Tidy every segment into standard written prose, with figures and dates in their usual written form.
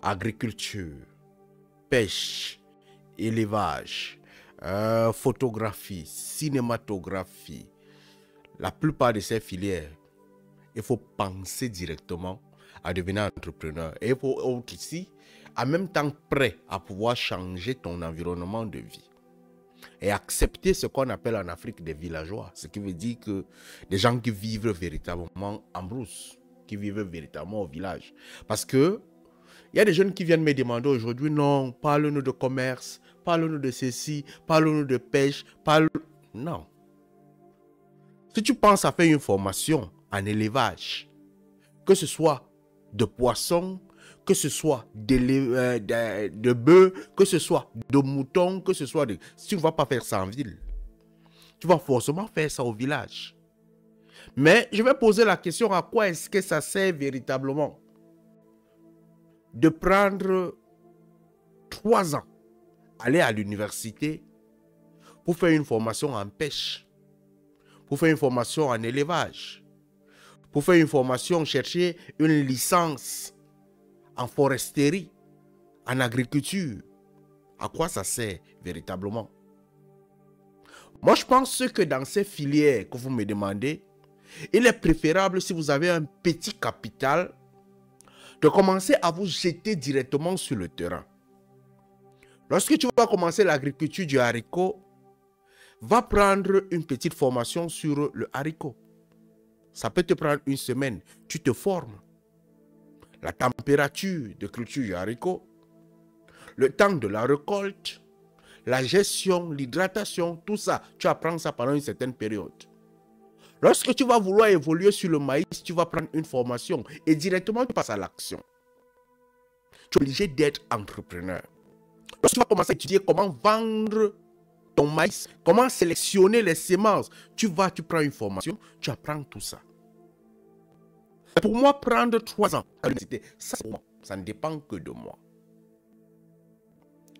agriculture, pêche, élevage, photographie, cinématographie, la plupart de ces filières, il faut penser directement à devenir entrepreneur. Et il faut être ici, en même temps prêt à pouvoir changer ton environnement de vie. Et accepter ce qu'on appelle en Afrique des villageois. Ce qui veut dire que des gens qui vivent véritablement en brousse, qui vivent véritablement au village. Parce que il y a des jeunes qui viennent me demander aujourd'hui, non, parle-nous de commerce, parle-nous de ceci, parle-nous de pêche, Non. Si tu penses à faire une formation en élevage, que ce soit de poissons, que ce soit de bœufs, que ce soit de moutons, que ce soit de... Si tu ne vas pas faire ça en ville, tu vas forcément faire ça au village. Mais je vais poser la question, à quoi est-ce que ça sert véritablement de prendre 3 ans, aller à l'université pour faire une formation en pêche, pour faire une formation en élevage, pour faire une formation, chercher une licence en foresterie, en agriculture. À quoi ça sert véritablement? Moi, je pense que dans ces filières que vous me demandez, il est préférable, si vous avez un petit capital, de commencer à vous jeter directement sur le terrain. Lorsque tu vas commencer l'agriculture du haricot, va prendre une petite formation sur le haricot. Ça peut te prendre 1 semaine. Tu te formes. La température de culture du haricot, le temps de la récolte, la gestion, l'hydratation, tout ça, tu apprends ça pendant une certaine période. Lorsque tu vas vouloir évoluer sur le maïs, tu vas prendre une formation et directement tu passes à l'action. Tu es obligé d'être entrepreneur. Lorsque tu vas commencer à étudier comment vendre ton maïs, comment sélectionner les semences, tu prends une formation, tu apprends tout ça. Pour moi, prendre 3 ans à l'université, ça ne dépend que de moi.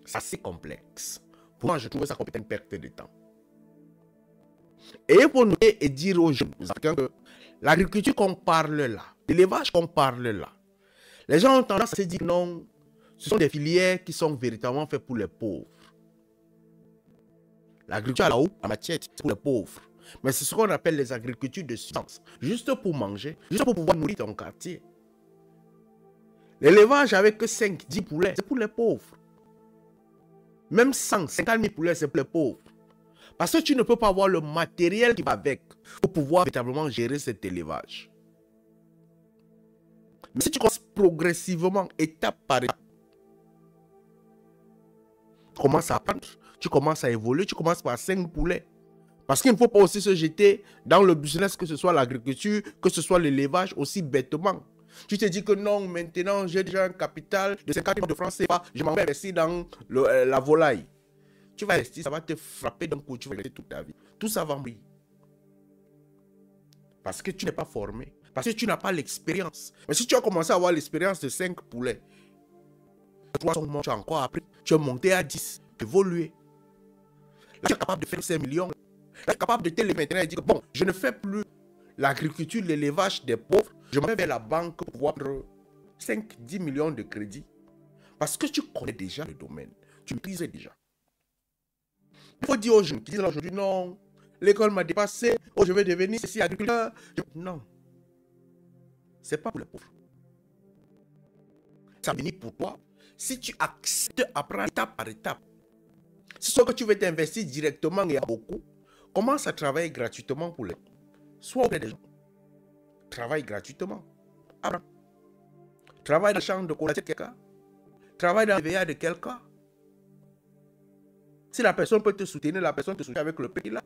C'est assez complexe. Pour moi, je trouve ça comme une perte de temps. Et il faut noter et dire aux jeunes que l'agriculture qu'on parle là, l'élevage qu'on parle là, les gens ont tendance à se dire non, ce sont des filières qui sont véritablement faites pour les pauvres. L'agriculture là-haut, la matière, c'est pour les pauvres. Mais c'est ce qu'on appelle les agricultures de subsistance. Juste pour manger, juste pour pouvoir nourrir ton quartier. L'élevage avec 5-10 poulets, c'est pour les pauvres. Même 150 000 poulets, c'est pour les pauvres. Parce que tu ne peux pas avoir le matériel qui va avec pour pouvoir véritablement gérer cet élevage. Mais si tu commences progressivement, étape par étape, tu commences à apprendre, tu commences à évoluer, tu commences par 5 poulets. Parce qu'il ne faut pas aussi se jeter dans le business, que ce soit l'agriculture, que ce soit l'élevage, aussi bêtement. Tu te dis que non, maintenant j'ai déjà un capital de 50 millions de francs CFA, je m'en vais investir dans la volaille. Tu vas investir, ça va te frapper d'un coup, tu vas rester toute ta vie. Tout ça va mourir. Parce que tu n'es pas formé. Parce que tu n'as pas l'expérience. Mais si tu as commencé à avoir l'expérience de 5 poulets, 3 sont morts, tu as encore appris, tu es monté à 10, évolué. Là, tu es capable de faire 5 millions. Là, tu es capable de te lever maintenant et dire, bon, je ne fais plus l'agriculture, l'élevage des pauvres, je m'en vais vers la banque pour pouvoir prendre 5-10 millions de crédits. Parce que tu connais déjà le domaine. Tu maîtrises déjà. Il faut dire aux jeunes qui disent aujourd'hui, non, l'école m'a dépassé, oh, je vais devenir ceci, agriculteur. Non. Ce n'est pas pour les pauvres. Ça va venir pour toi si tu acceptes d'apprendre étape par étape. Si ce que tu veux t'investir directement et à beaucoup, commence à travailler gratuitement pour les. Soit auprès des gens. Travaille gratuitement. Apprends. Travaille dans le champ de collateral de quelqu'un. Travaille dans le VA de quelqu'un. Si la personne peut te soutenir, la personne te soutient avec le prix là.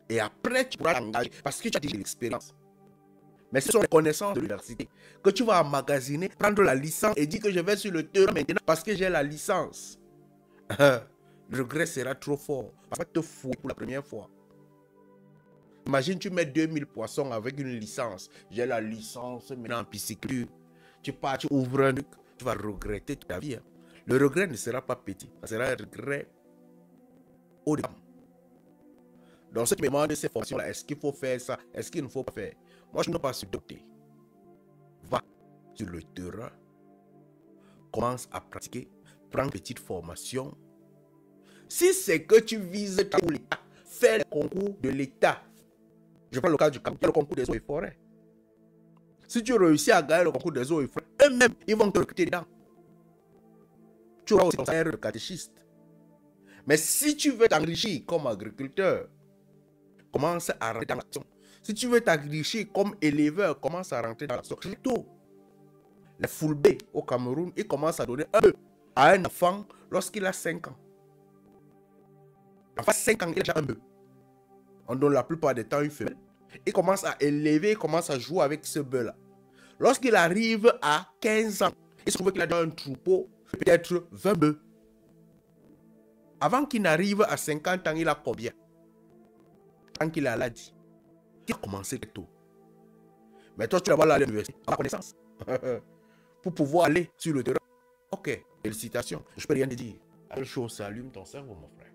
Et après, tu pourras t'engager parce que tu as déjà l'expérience. Mais ce sont les connaissances de l'université que tu vas emmagasiner, prendre la licence et dire que je vais sur le terrain maintenant parce que j'ai la licence. Le regret sera trop fort. Ça va te fouiller pour la première fois. Imagine, tu mets 2000 poissons avec une licence. J'ai la licence maintenant en pisciculture. Tu pars, tu ouvres un truc, tu vas regretter toute ta vie. Le regret ne sera pas petit. Ça sera un regret haut de gamme. Donc, si tu me demandes ces formations-là, est-ce qu'il faut faire ça? Est-ce qu'il ne faut pas faire? Moi, je ne peux pas se doter. Va sur le terrain. commence à pratiquer, prends une petite formation. Si c'est que tu vises pour l'État, fais le concours de l'État. Je prends le cas du le concours des eaux et forêts. Si tu réussis à gagner le concours des eaux et forêts, eux-mêmes, ils vont te recruter dedans. Tu auras aussi ton salaire de catéchiste. Mais si tu veux t'enrichir comme agriculteur, commence à rentrer dans l'action. Si tu veux t'enrichir comme éleveur, commence à rentrer dans l'action. Tôt, les Fulbe au Cameroun, ils commencent à donner un peu à un enfant lorsqu'il a 5 ans. Enfin, 5 ans, il a déjà un bœuf. On donne la plupart des temps une femelle. Il commence à élever, il commence à jouer avec ce bœuf-là. Lorsqu'il arrive à 15 ans, il se trouve qu'il a déjà un troupeau, peut-être 20 bœufs. Avant qu'il n'arrive à 50 ans, il a combien? Tant qu'il a dit. Il a commencé tôt. Mais toi, tu vas aller à l'université, en connaissance. Pour pouvoir aller sur le terrain. Ok, félicitations. Je peux rien te dire. Quelle chose s'allume ton cerveau, mon frère.